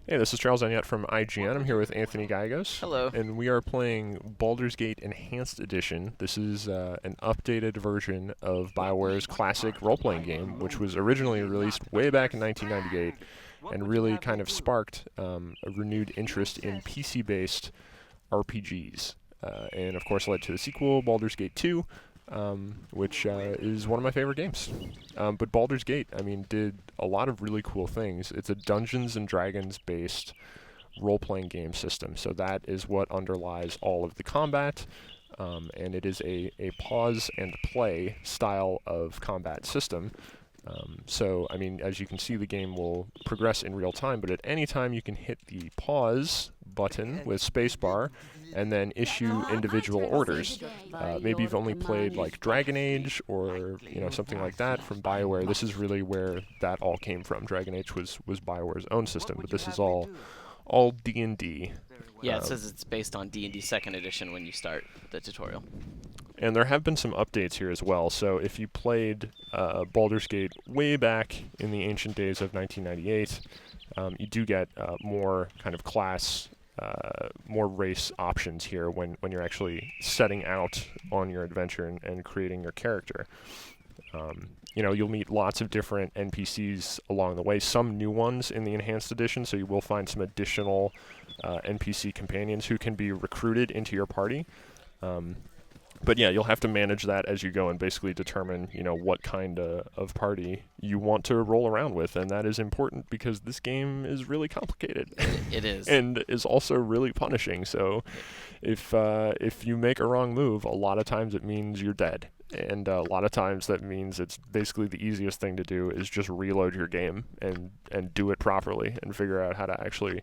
Hey, this is Charles Aniette from IGN. I'm here with Anthony Gallegos. Hello. And we are playing Baldur's Gate Enhanced Edition. This is an updated version of BioWare's classic role-playing game, which was originally released way back in 1998 and really kind of sparked a renewed interest in PC-based RPGs. And of course led to the sequel, Baldur's Gate 2, which is one of my favorite games. But Baldur's Gate, I mean, did a lot of really cool things. It's a Dungeons and Dragons based role-playing game system, so that is what underlies all of the combat, and it is a pause and play style of combat system. So, I mean, as you can see, the game will progress in real time, but at any time you can hit the pause button with spacebar and then issue individual orders. Maybe you've only played like Dragon Age or something like that from BioWare. This is really where that all came from. Dragon Age was BioWare's own system, but this is all D&D. Yeah, it says it's based on D&D 2nd edition when you start the tutorial. And there have been some updates here as well. So if you played Baldur's Gate way back in the ancient days of 1998, you do get more kind of class, more race options here when you're actually setting out on your adventure and creating your character. You'll meet lots of different NPCs along the way, some new ones in the Enhanced Edition, so you will find some additional NPC companions who can be recruited into your party. But yeah, you'll have to manage that as you go and basically determine, what kind of party you want to roll around with, and that is important because this game is really complicated. It is. And is also really punishing, so if you make a wrong move, a lot of times it means you're dead. And a lot of times that means it's basically the easiest thing to do is just reload your game and do it properly and figure out how to actually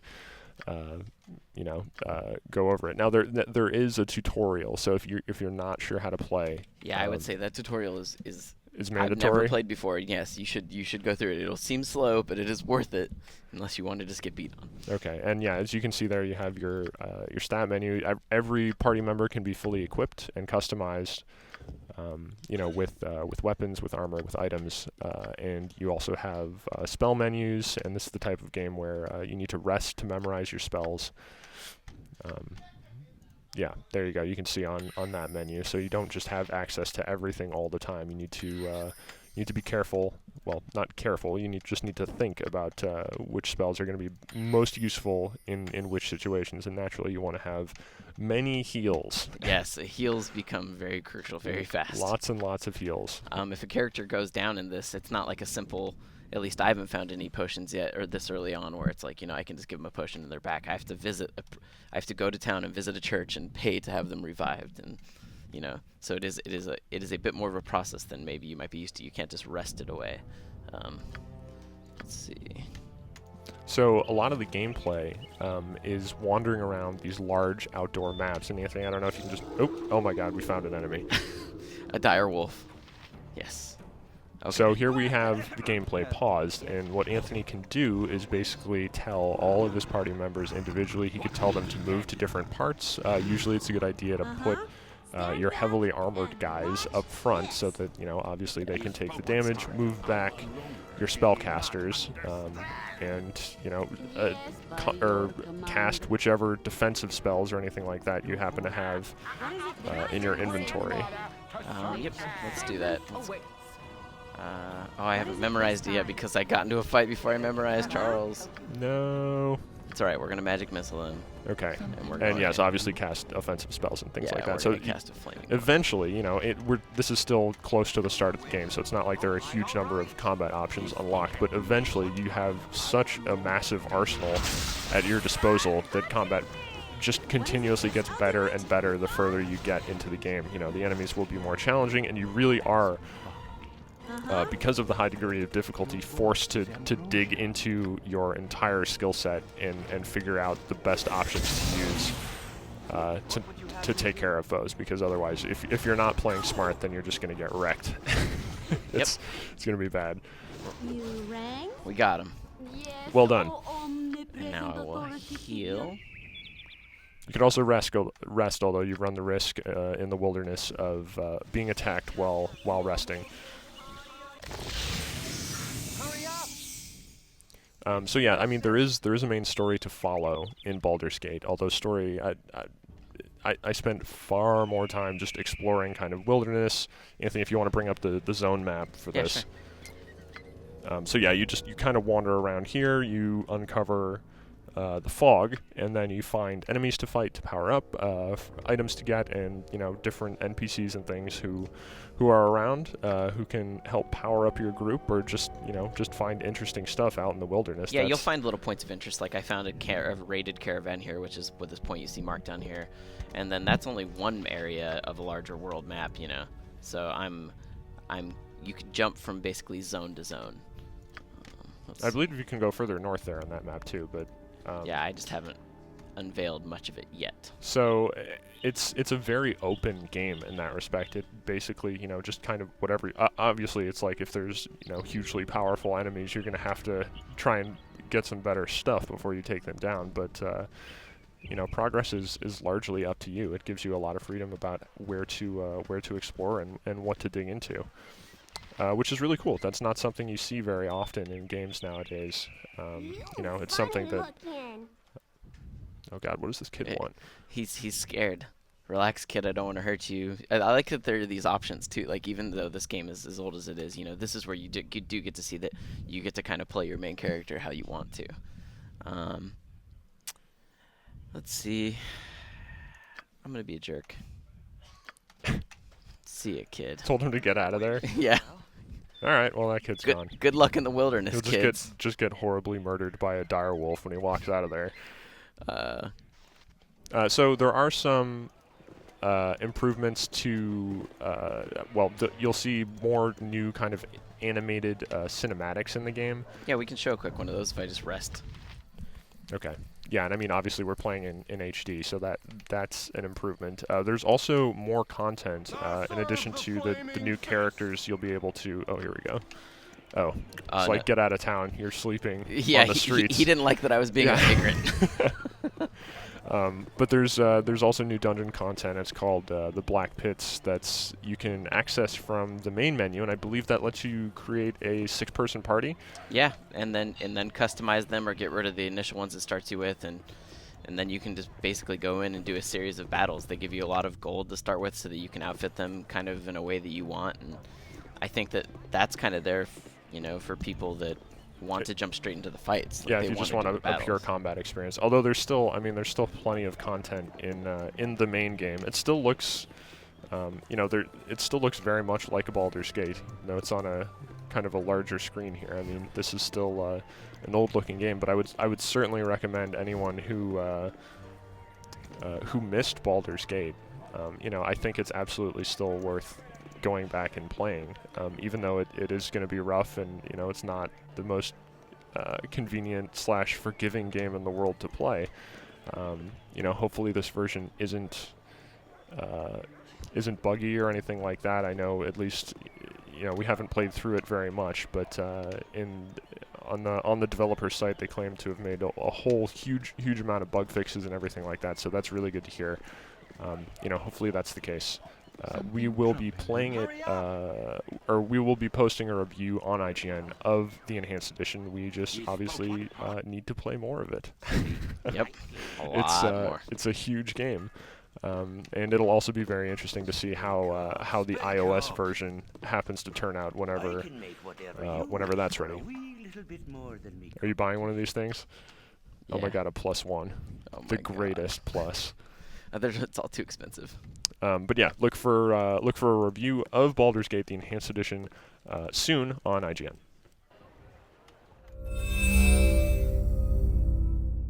go over it. Now there is a tutorial, so if you're not sure how to play, I would say that tutorial is mandatory. I've never played before. Yes, you should go through it. It'll seem slow, but it is worth it unless you want to just get beat on. Okay, and yeah, as you can see there, you have your stat menu. Every party member can be fully equipped and customized. With weapons, with armor, with items, and you also have spell menus, and this is the type of game where you need to rest to memorize your spells. There you go. You can see on that menu, so you don't just have access to everything all the time. You need to be careful. Well, not careful. You just need to think about which spells are going to be most useful in which situations, and naturally you want to have many heals. Yes, heals become very crucial very fast. Lots and lots of heals. If a character goes down in this, it's not like a simple, at least I haven't found any potions yet, or this early on, where it's like, I can just give them a potion and they're back. I have to go to town and visit a church and pay to have them revived, and so it is a bit more of a process than maybe you might be used to. You can't just rest it away. Let's see. So a lot of the gameplay is wandering around these large outdoor maps. And Anthony, I don't know if you can just... Oh my God, we found an enemy. A dire wolf. Yes. Okay. So here we have the gameplay paused, and what Anthony can do is basically tell all of his party members individually. He could tell them to move to different parts. Usually it's a good idea to put your heavily armored guys up front so that, obviously they can take the damage, move back your spellcasters, or cast whichever defensive spells or anything like that you happen to have in your inventory. Yep, let's do that. I haven't memorized it yet because I got into a fight before I memorized, Charles. No. It's alright, we're going to magic missile him. Okay. And yes, obviously cast offensive spells and things like that. So cast a flaming eventually, this is still close to the start of the game, so it's not like there are a huge number of combat options unlocked, but eventually you have such a massive arsenal at your disposal that combat just continuously gets better and better the further you get into the game. The enemies will be more challenging, and you really are, because of the high degree of difficulty, forced to dig into your entire skill set and figure out the best options to use to take care of foes, because otherwise, if you're not playing smart, then you're just going to get wrecked. It's going to be bad. We got him. Well done. And now I will heal. You could also rest, although you run the risk in the wilderness of being attacked while resting. So yeah, I mean there is a main story to follow in Baldur's Gate. Although story, I spent far more time just exploring kind of wilderness. Anthony, if you want to bring up the zone map for Yeah, this. sure. So yeah, you kind of wander around here. You uncover the fog, and then you find enemies to fight to power up, items to get, and different NPCs and things who are around who can help power up your group, or just find interesting stuff out in the wilderness. Yeah, you'll find little points of interest. Like I found a raided caravan here, which is what this point you see marked down here, and then that's only one area of a larger world map. So you can jump from basically zone to zone. I believe you can go further north there on that map too, but yeah, I just haven't unveiled much of it yet. So it's a very open game in that respect. It basically, just kind of whatever. Obviously, it's like if there's hugely powerful enemies, you're gonna have to try and get some better stuff before you take them down. But progress is largely up to you. It gives you a lot of freedom about where to explore and what to dig into. Which is really cool. That's not something you see very often in games nowadays. It's something that... Oh God, what does this kid want? He's scared. Relax, kid. I don't want to hurt you. I like that there are these options too. Like even though this game is as old as it is, this is where you do get to see that you get to kind of play your main character how you want to. Let's see. I'm gonna be a jerk. See ya, kid. Told him to get out of there. Yeah. All right. Well, that kid's gone. Good luck in the wilderness, He'll kids. just get horribly murdered by a dire wolf when he walks out of there. So there are some improvements to, you'll see more new kind of animated cinematics in the game. Yeah, we can show a quick one of those if I just rest. Okay. Yeah, and I mean, obviously we're playing in HD, so that's an improvement. There's also more content. In addition to the new characters, you'll be able to... Oh, here we go. Oh, it's like, get out of town. You're sleeping on the streets. He didn't like that I was being ignorant. But there's also new dungeon content. It's called the Black Pits. That's you can access from the main menu, and I believe that lets you create a 6-person party. Yeah, and then customize them or get rid of the initial ones it starts you with, and then you can just basically go in and do a series of battles. They give you a lot of gold to start with, so that you can outfit them kind of in a way that you want. And I think that's kind of there, for people that want to jump straight into the fights. Like yeah, if you just want a pure combat experience. Although there's still plenty of content in the main game. It still looks, it still looks very much like a Baldur's Gate. It's on a kind of a larger screen here. I mean, this is still an old-looking game, but I would certainly recommend anyone who missed Baldur's Gate. I think it's absolutely still worth going back and playing, even though it is going to be rough and it's not the most convenient / forgiving game in the world to play. Hopefully this version isn't buggy or anything like that. I know at least we haven't played through it very much, but on the developer site they claim to have made a whole huge amount of bug fixes and everything like that. So that's really good to hear. Hopefully that's the case. We will be playing it, or we will be posting a review on IGN of the Enhanced Edition. We just obviously need to play more of it. Yep, a lot more. It's a huge game, and it'll also be very interesting to see how the iOS version happens to turn out whenever that's ready. Are you buying one of these things? Yeah. Oh my God, a +1, the greatest plus. It's all too expensive. But yeah, look for a review of Baldur's Gate, the Enhanced Edition, soon on IGN.